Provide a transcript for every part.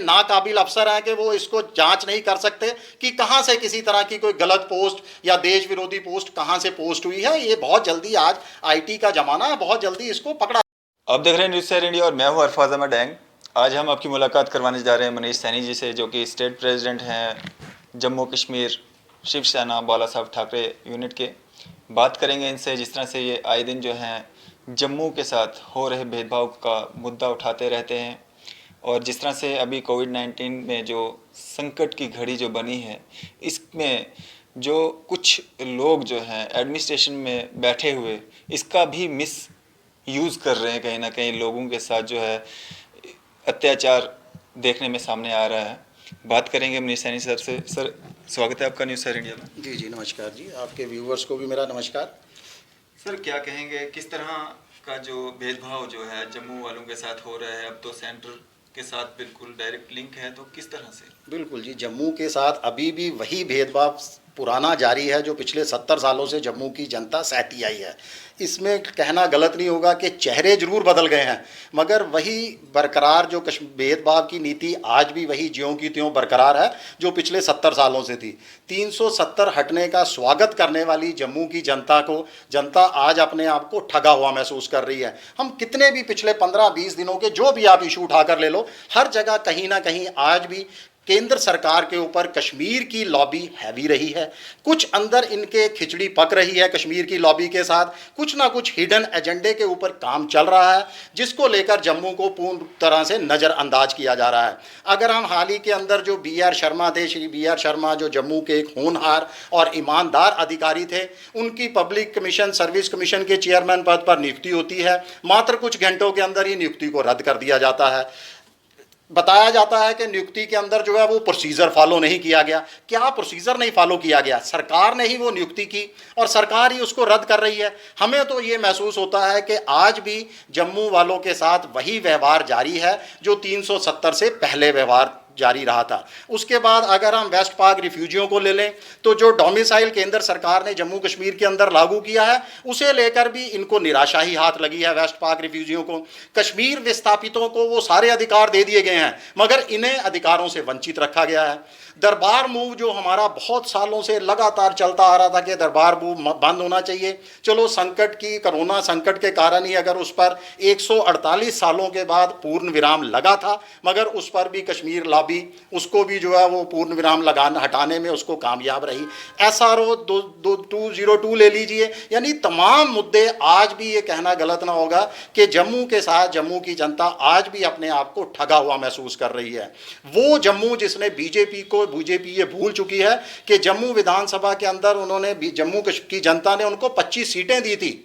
नाकाबिल अफसर हैं कि वो इसको जांच नहीं कर सकते कि कहां से किसी तरह की कोई गलत पोस्ट या देश विरोधी पोस्ट कहां से पोस्ट हुई है। ये बहुत जल्दी, आज आईटी का जमाना है, बहुत जल्दी इसको पकड़ा। आप देख रहे हैं न्यूज़ शहर इंडिया और मैं हूं अरफाज अहमद डैंग। आज हम आपकी मुलाकात करवाने जा रहे हैं मनीष सैनी जी से, जो कि स्टेट प्रेसिडेंट हैं जम्मू कश्मीर शिवसेना बाला साहब ठाकरे यूनिट के। बात करेंगे इनसे जिस तरह से ये आए दिन जो हैं जम्मू के साथ हो रहे भेदभाव का मुद्दा उठाते रहते हैं, और जिस तरह से अभी कोविड-19 में जो संकट की घड़ी जो बनी है, इसमें जो कुछ लोग जो हैं एडमिनिस्ट्रेशन में बैठे हुए इसका भी मिस यूज़ कर रहे हैं, कहीं ना कहीं लोगों के साथ जो है अत्याचार देखने में सामने आ रहा है। बात करेंगे मनीष सैनी सर से। सर, स्वागत है आपका न्यूज़ शहर इंडिया में। जी जी, नमस्कार जी, आपके व्यूवर्स को भी मेरा नमस्कार। सर, क्या कहेंगे, किस तरह का जो भेदभाव जो है जम्मू वालों के साथ हो रहा है? अब तो सेंटर के साथ बिल्कुल डायरेक्ट लिंक है, तो किस तरह से? बिल्कुल जी, जम्मू के साथ अभी भी वही भेदभाव पुराना जारी है जो पिछले 70 सालों से जम्मू की जनता सहती आई है। इसमें कहना गलत नहीं होगा कि चेहरे जरूर बदल गए हैं, मगर वही बरकरार जो भेदभाव की नीति आज भी वही ज्यों की त्यों बरकरार है जो पिछले 70 सालों से थी। 370 हटने का स्वागत करने वाली जम्मू की जनता आज अपने आप को ठगा हुआ महसूस कर रही है। हम कितने भी पिछले 15-20 दिनों के जो भी आप इशू उठाकर ले लो, हर जगह कहीं ना कहीं आज भी केंद्र सरकार के ऊपर कश्मीर की लॉबी हैवी रही है। कुछ अंदर इनके खिचड़ी पक रही है कश्मीर की लॉबी के साथ, कुछ ना कुछ हिडन एजेंडे के ऊपर काम चल रहा है, जिसको लेकर जम्मू को पूर्ण तरह से नज़रअंदाज किया जा रहा है। अगर हम हाल ही के अंदर जो BR शर्मा थे, श्री BR शर्मा, जो जम्मू के एक होनहार और ईमानदार अधिकारी थे, उनकी पब्लिक कमीशन सर्विस कमीशन के चेयरमैन पद पर नियुक्ति होती है। मात्र कुछ घंटों के अंदर ही नियुक्ति को रद्द कर दिया जाता है। बताया जाता है कि नियुक्ति के अंदर जो है वो प्रोसीजर फॉलो नहीं किया गया। क्या प्रोसीजर नहीं फॉलो किया गया? सरकार ने ही वो नियुक्ति की और सरकार ही उसको रद्द कर रही है। हमें तो ये महसूस होता है कि आज भी जम्मू वालों के साथ वही व्यवहार जारी है जो 370 से पहले व्यवहार जारी रहा था। उसके बाद अगर हम वेस्ट पाक रिफ्यूजियों को ले लें तो जो डोमिसाइल केंद्र सरकार ने जम्मू कश्मीर के अंदर लागू किया है, उसे लेकर भी इनको निराशा ही हाथ लगी है। वेस्ट पाक रिफ्यूजियों को, कश्मीर विस्थापितों को वो सारे अधिकार दे दिए गए हैं, मगर इन्हें अधिकारों से वंचित रखा गया है। दरबार मूव जो हमारा बहुत सालों से लगातार चलता आ रहा था कि दरबार मूव बंद होना चाहिए, चलो संकट की, कोरोना संकट के कारण ही अगर उस पर 148 सालों के बाद पूर्ण विराम लगा था, मगर उस पर भी कश्मीर लॉबी उसको भी जो है वो पूर्ण विराम लगाना हटाने में उसको कामयाब रही। SRO 202 ले लीजिए, यानी तमाम मुद्दे। आज भी ये कहना गलत ना होगा कि जम्मू के साथ जम्मू की जनता आज भी अपने आप को ठगा हुआ महसूस कर रही है। वो जम्मू जिसने बीजेपी ये भूल चुकी है कि जम्मू विधानसभा के अंदर उन्होंने जम्मू की जनता ने उनको 25 सीटें दी थी,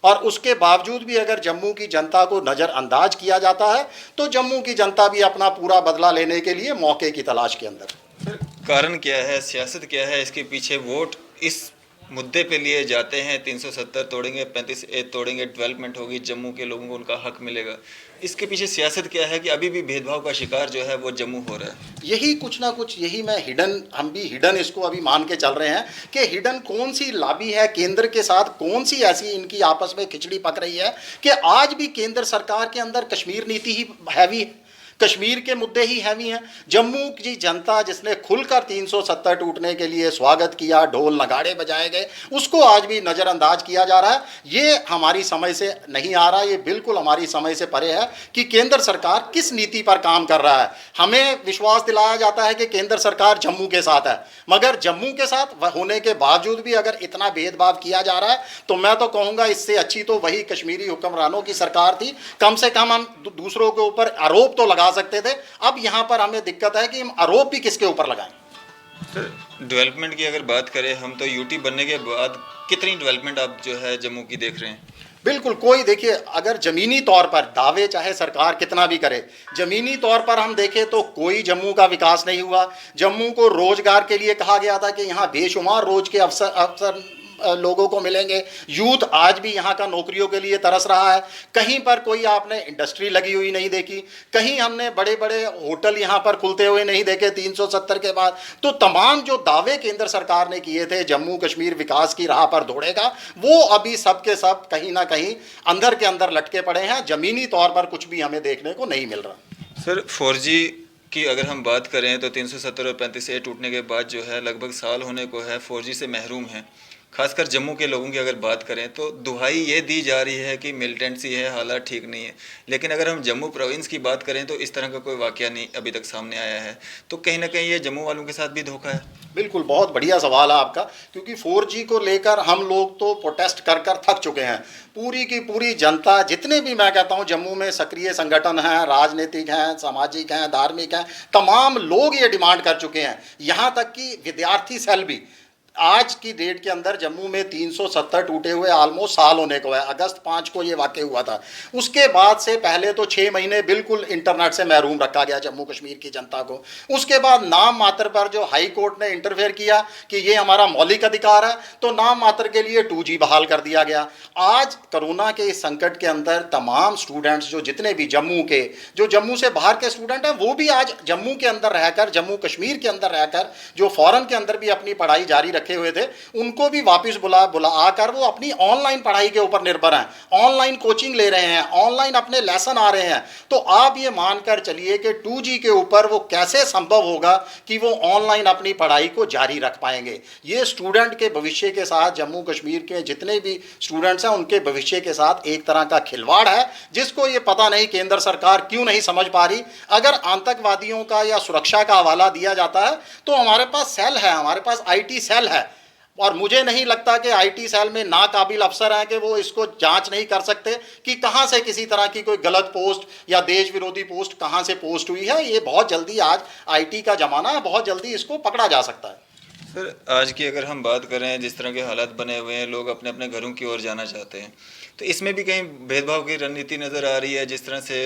और उसके बावजूद भी अगर जम्मू की जनता को नज़रअंदाज किया जाता है तो जम्मू की जनता भी अपना पूरा बदला लेने के लिए मौके की तलाश के अंदर। कारण क्या है, सियासत क्या है इसके पीछे? वोट इस मुद्दे पे लिए जाते हैं, 370 तोड़ेंगे, 35A तोड़ेंगे, डेवलपमेंट होगी, जम्मू के लोगों को उनका हक मिलेगा। इसके पीछे सियासत क्या है कि अभी भी भेदभाव का शिकार जो है वो जम्मू हो रहा है? यही कुछ ना कुछ, यही हम भी हिडन इसको अभी मान के चल रहे हैं कि हिडन कौन सी लॉबी है केंद्र के साथ, कौन सी ऐसी इनकी आपस में खिचड़ी पक रही है कि आज भी केंद्र सरकार के अंदर कश्मीर नीति ही हैवी है, कश्मीर के मुद्दे ही हैवी हैं। जम्मू की जनता जिसने खुलकर 370 टूटने के लिए स्वागत किया, ढोल नगाड़े बजाए गए, उसको आज भी नज़रअंदाज किया जा रहा है। ये हमारी समझ से नहीं आ रहा, ये बिल्कुल हमारी समझ से परे है कि केंद्र सरकार किस नीति पर काम कर रहा है। हमें विश्वास दिलाया जाता है कि केंद्र सरकार जम्मू के साथ है, मगर जम्मू के साथ होने के बावजूद भी अगर इतना भेदभाव किया जा रहा है तो मैं तो कहूँगा इससे अच्छी तो वही कश्मीरी हुक्मरानों की सरकार थी। कम से कम हम दूसरों के ऊपर आरोप तो लगा सकते थे। अब यहां पर हमें दिक्कत है कि हम आरोप भी किसके ऊपर लगाएं। सर, डेवलपमेंट की अगर बात करें हम, तो यूटी बनने के बाद कितनी डेवलपमेंट आप जो है जम्मू की देख रहे हैं? बिल्कुल कोई, देखिए अगर ज़मीनी तौर पर दावे चाहे सरकार कितना भी करे, ज़मीनी तौर पर हम देखें तो कोई जम्मू का विकास नहीं हुआ। जम्मू को रोजगार के लिए कहा गया था कि यहाँ बेशुमार रोज के अवसर लोगों को मिलेंगे। यूथ आज भी यहाँ का नौकरियों के लिए तरस रहा है। कहीं पर कोई आपने इंडस्ट्री लगी हुई नहीं देखी, कहीं हमने बड़े बड़े होटल यहाँ पर खुलते हुए नहीं देखे 370 के बाद। तो तमाम जो दावे केंद्र सरकार ने किए थे जम्मू कश्मीर विकास की राह पर दौड़ेगा, वो अभी सब के सब कहीं ना कहीं अंदर के अंदर लटके पड़े हैं। ज़मीनी तौर पर कुछ भी हमें देखने को नहीं मिल रहा। सर, 4G कि अगर हम बात करें तो 370 और 35A टूटने के बाद जो है लगभग साल होने को है 4G से महरूम हैं। खासकर जम्मू के लोगों की अगर बात करें तो दुहाई ये दी जा रही है कि मिलिटेंसी है, हालात ठीक नहीं है। लेकिन अगर हम जम्मू प्रोविंस की बात करें तो इस तरह का कोई वाकया नहीं अभी तक सामने आया है। तो कहीं ना कहीं ये जम्मू वालों के साथ भी धोखा है। बिल्कुल, बहुत बढ़िया सवाल है आपका, क्योंकि 4G को लेकर हम लोग तो प्रोटेस्ट कर कर थक चुके हैं। पूरी की पूरी जनता, जितने भी मैं कहता हूँ जम्मू में सक्रिय संगठन हैं, राजनीतिक हैं, सामाजिक हैं, धार्मिक हैं, तमाम लोग ये डिमांड कर चुके हैं। यहाँ तक कि विद्यार्थी सेल भी आज की डेट के अंदर जम्मू में 370 टूटे हुए ऑलमोस्ट साल होने को है। अगस्त 5 को ये वाक़या हुआ था। उसके बाद से पहले तो 6 महीने बिल्कुल इंटरनेट से महरूम रखा गया जम्मू कश्मीर की जनता को। उसके बाद नाम मात्र पर जो हाई कोर्ट ने इंटरफेयर किया कि ये हमारा मौलिक अधिकार है, तो नाम मात्र के लिए 2G बहाल कर दिया गया। आज कोरोना के इस संकट के अंदर तमाम स्टूडेंट्स जो जितने भी जम्मू के, जो जम्मू से बाहर के स्टूडेंट हैं, वो भी आज जम्मू के अंदर रहकर, जम्मू कश्मीर के अंदर रहकर, जो फॉरेन के अंदर भी अपनी पढ़ाई जारी रखे हुए थे, उनको भी वापस बुला आकर वो अपनी ऑनलाइन पढ़ाई के ऊपर निर्भर हैं, ऑनलाइन कोचिंग ले रहे हैं, ऑनलाइन अपने लेसन आ रहे हैं। तो आप ये मानकर चलिए कि 2G के ऊपर वो कैसे संभव होगा कि वो ऑनलाइन अपनी पढ़ाई को जारी रख पाएंगे। ये स्टूडेंट के भविष्य के साथ, जम्मू कश्मीर के जितने भी स्टूडेंट्स हैं उनके भविष्य के साथ एक तरह का खिलवाड़ है, जिसको ये पता नहीं केंद्र सरकार क्यों नहीं समझ पा रही। अगर आतंकवादियों का या सुरक्षा का हवाला दिया जाता है तो हमारे पास सेल है, हमारे पास IT सेल है, और मुझे नहीं लगता कि IT सेल में नाकाबिल अफसर हैं कि वो इसको जांच नहीं कर सकते कि कहां से किसी तरह की कोई गलत पोस्ट या देश विरोधी पोस्ट कहां से पोस्ट हुई है। ये बहुत जल्दी, आज IT का ज़माना है, बहुत जल्दी इसको पकड़ा जा सकता है। सर, आज की अगर हम बात करें, जिस तरह के हालात बने हुए हैं, लोग अपने अपने घरों की ओर जाना चाहते हैं, तो इसमें भी कहीं भेदभाव की रणनीति नज़र आ रही है। जिस तरह से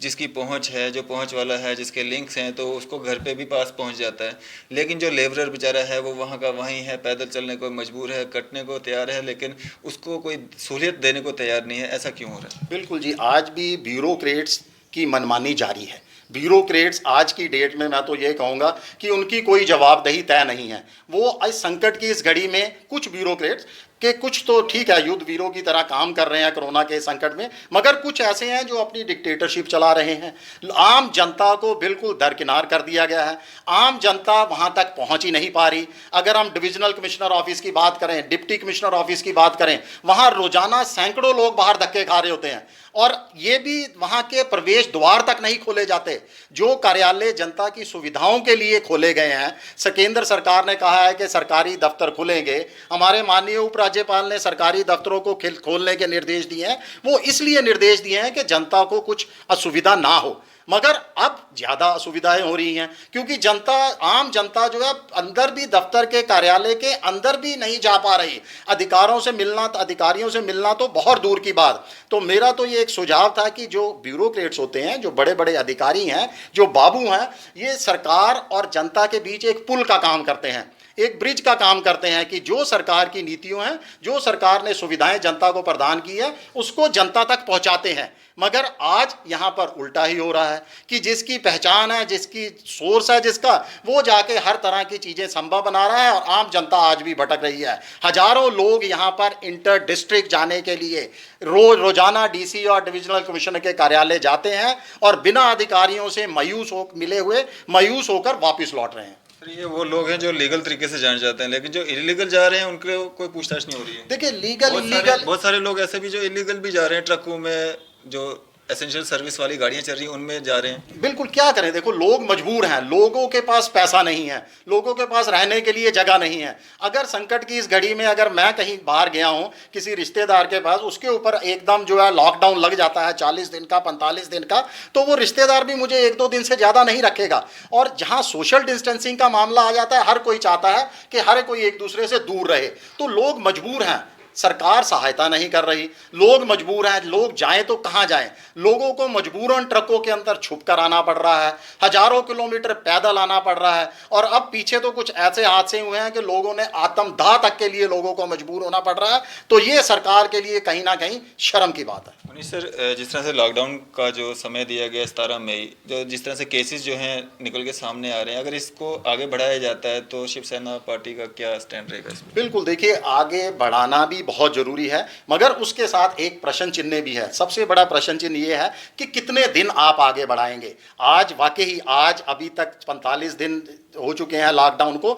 जिसकी पहुंच है, जो पहुंच वाला है, जिसके लिंक्स हैं, तो उसको घर पे भी पास पहुंच जाता है। लेकिन जो लेबरर बेचारा है वो वहाँ का वहीं है, पैदल चलने को मजबूर है, कटने को तैयार है, लेकिन उसको कोई सहूलियत देने को तैयार नहीं है। ऐसा क्यों हो रहा है? बिल्कुल जी, आज भी ब्यूरोक्रेट्स की मनमानी जारी है। ब्यूरोक्रेट्स आज की डेट में, मैं तो ये कहूँगा कि उनकी कोई जवाबदेही तय नहीं है। वो इस संकट की इस घड़ी में कुछ ब्यूरोक्रेट्स के, कुछ तो ठीक है युद्ध वीरों की तरह काम कर रहे हैं कोरोना के संकट में, मगर कुछ ऐसे हैं जो अपनी डिक्टेटरशिप चला रहे हैं। आम जनता को बिल्कुल दरकिनार कर दिया गया है। आम जनता वहाँ तक पहुँच ही नहीं पा रही। अगर हम डिविजनल कमिश्नर ऑफिस की बात करें, डिप्टी कमिश्नर ऑफिस की बात करें, वहाँ रोजाना सैकड़ों लोग बाहर धक्के खा रहे होते हैं, और ये भी वहाँ के प्रवेश द्वार तक नहीं खोले जाते। जो कार्यालय जनता की सुविधाओं के लिए खोले गए हैं, केंद्र सरकार ने कहा है कि सरकारी दफ्तर खुलेंगे, हमारे माननीय उपराज्यपाल ने सरकारी दफ्तरों को खोलने के निर्देश दिए हैं। वो इसलिए निर्देश दिए हैं कि जनता को कुछ असुविधा ना हो, मगर अब ज़्यादा असुविधाएं हो रही हैं, क्योंकि जनता, आम जनता जो है अंदर भी, दफ्तर के कार्यालय के अंदर भी नहीं जा पा रही। अधिकारियों से मिलना तो बहुत दूर की बात। तो मेरा तो ये एक सुझाव था कि जो ब्यूरोक्रेट्स होते हैं, जो बड़े बड़े अधिकारी हैं, जो बाबू हैं, ये सरकार और जनता के बीच एक पुल का काम करते हैं, एक ब्रिज का काम करते हैं, कि जो सरकार की नीतियों हैं, जो सरकार ने सुविधाएं जनता को प्रदान की है, उसको जनता तक पहुंचाते हैं। मगर आज यहाँ पर उल्टा ही हो रहा है कि जिसकी पहचान है, जिसकी सोर्स है, जिसका, वो जाके हर तरह की चीज़ें संभव बना रहा है, और आम जनता आज भी भटक रही है। हजारों लोग यहाँ पर इंटर डिस्ट्रिक्ट जाने के लिए रोजाना DC और डिविजनल कमिश्नर के कार्यालय जाते हैं, और बिना अधिकारियों से मायूस होकर वापस लौट रहे हैं। ये वो लोग हैं जो लीगल तरीके से जाना चाहते हैं, लेकिन जो इलीगल जा रहे हैं उनके कोई पूछताछ नहीं हो रही है। देखिए, लीगल बहुत सारे लोग ऐसे भी जो इलीगल भी जा रहे हैं, ट्रकों में जो एसेंशियल सर्विस वाली गाड़ियां चल रही हैं उनमें जा रहे हैं। बिल्कुल, क्या करें, देखो लोग मजबूर हैं, लोगों के पास पैसा नहीं है, लोगों के पास रहने के लिए जगह नहीं है। अगर संकट की इस घड़ी में अगर मैं कहीं बाहर गया हूं किसी रिश्तेदार के पास, उसके ऊपर एकदम जो है लॉकडाउन लग जाता है 40 दिन का, 45 दिन का, तो वो रिश्तेदार भी मुझे 1-2 दिन से ज़्यादा नहीं रखेगा। और जहाँ सोशल डिस्टेंसिंग का मामला आ जाता है, हर कोई चाहता है कि हर कोई एक दूसरे से दूर रहे। तो लोग मजबूर हैं, सरकार सहायता नहीं कर रही, लोग मजबूर हैं। लोग जाएं तो कहाँ जाएं? लोगों को मजबूरन ट्रकों के अंदर छुप कर आना पड़ रहा है, हजारों किलोमीटर पैदल आना पड़ रहा है। और अब पीछे तो कुछ ऐसे हादसे हुए हैं कि लोगों ने आत्मदाह तक के लिए लोगों को मजबूर होना पड़ रहा है। तो ये सरकार के लिए कहीं ना कहीं शर्म की बात है। मनीष सर, जिस तरह से लॉकडाउन का जो समय दिया गया 17 मई, जो जिस तरह से केसेस जो हैं निकल के सामने आ रहे हैं, अगर इसको आगे बढ़ाया जाता है तो शिवसेना पार्टी का क्या स्टैंड रहेगा इसमें? बिल्कुल, देखिए, आगे बढ़ाना भी बहुत ज़रूरी है, मगर उसके साथ एक प्रश्न चिन्ह भी है। सबसे बड़ा प्रश्न चिन्ह ये है कि कितने दिन आप आगे बढ़ाएंगे। आज वाकई आज अभी तक 45 दिन हो चुके हैं लॉकडाउन को।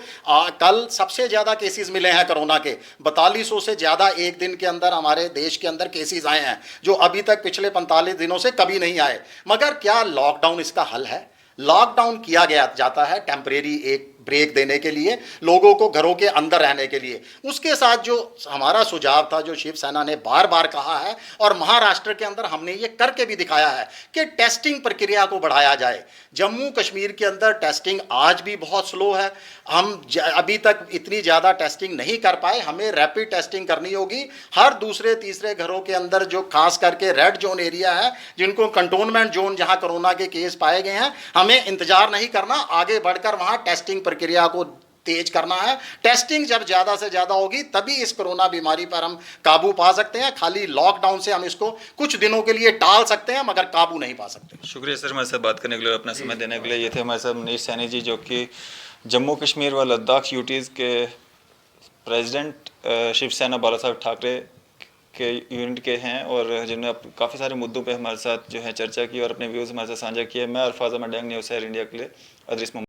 कल सबसे ज़्यादा केसेस मिले हैं कोरोना के, 4200 से ज़्यादा एक दिन के अंदर हमारे देश के अंदर केसेस आए हैं, जो अभी तक पिछले 45 दिनों से कभी नहीं आए। मगर क्या लॉकडाउन इसका हल है? लॉकडाउन किया गया जाता है टेम्परेरी एक ब्रेक देने के लिए, लोगों को घरों के अंदर रहने के लिए। उसके साथ जो हमारा सुझाव था, जो शिवसेना ने बार बार कहा है और महाराष्ट्र के अंदर हमने ये करके भी दिखाया है कि टेस्टिंग प्रक्रिया को बढ़ाया जाए। जम्मू कश्मीर के अंदर टेस्टिंग आज भी बहुत स्लो है। हम अभी तक इतनी ज़्यादा टेस्टिंग नहीं कर पाए। हमें रैपिड टेस्टिंग करनी होगी। हर दूसरे तीसरे घरों के अंदर जो खास करके रेड जोन एरिया है, जिनको कंटोनमेंट जोन जहां कोरोना के केस पाए गए हैं, हमें इंतजार नहीं करना, आगे बढ़कर वहां टेस्टिंग प्रक्रिया को तेज करना है। टेस्टिंग जब ज़्यादा से ज़्यादा होगी तभी इस कोरोना बीमारी पर हम काबू पा सकते हैं। खाली लॉकडाउन से हम इसको कुछ दिनों के लिए टाल सकते हैं, मगर काबू नहीं पा सकते। शुक्रिया सर हमारे साथ बात करने के लिए, अपना समय देने के लिए। ये थे हमारे साथ मनीष सैनी जी, जो कि जम्मू कश्मीर व लद्दाख यूटीज़ के प्रेसिडेंट शिवसेना बाला साहब ठाकरे के यूनिट के हैं, और जिन्होंने काफ़ी सारे मुद्दों पे हमारे साथ जो है चर्चा की और अपने व्यूज़ हमारे साथ साझा किए। मैं अल्फाज अहमद डैंग, न्यूज़ इंडिया के लिए अदरीस।